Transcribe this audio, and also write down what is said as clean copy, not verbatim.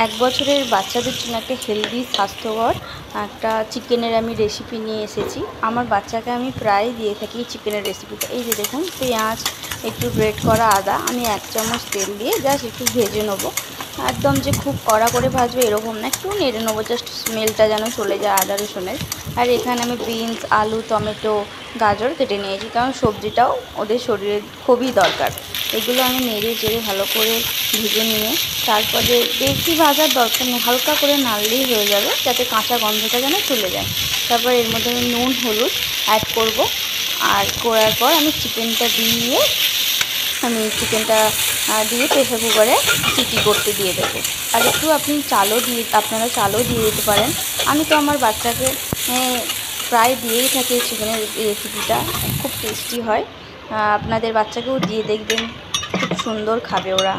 এক বছরের বাচ্চাদের জন্য একটা হেলদি স্বাস্থ্যকর একটা চিকেনের আমি রেসিপি নিয়ে এসেছি। আমার বাচ্চাকে আমি প্রায় দিয়ে থাকি চিকেনের রেসিপিটা। এই যে দেখুন, পেঁয়াজ, একটু গ্রেট করা আদা, আমি 1 চামচ তেল দিয়ে জাস্ট একটু ভেজে নেবো। একদম যে খুব কড়া করে ভাজবে এরকম না, একটু নেড়ে নেবো, জাস্ট স্মেলটা যেন চলে যায় আদা রসুনের। আর এখানে আমি বিনস, আলু, টমেটো, গাজর কেটে নিয়েছি, কারণ সবজিটাও ওদের শরীরে খুবই দরকার। এগুলো আমি নেড়ে চেড়ে ভালো করে ভেজে নিয়ে তারপরে বেশি ভাজার দরকার নেই, হালকা করে নাড়লেই হয়ে যাবে, যাতে কাঁচা গন্ধটা যেন চলে যায়। তারপর এর মধ্যে আমি নুন, হলুদ অ্যাড করব। আর করার পর আমি চিকেনটা দিয়ে প্রেসার কুকারে সিটি করতে দিয়ে দেবো। আর একটু আপনারা চালও দিয়ে দিতে পারেন। আমি তো আমার বাচ্চাকে প্রায় দিয়েই থাকি চিকেনের রেসিপিটা, খুব টেস্টি হয়। আপনাদের বাচ্চাকেও দিয়ে দেখবেন, খুব সুন্দর খাবে ওরা।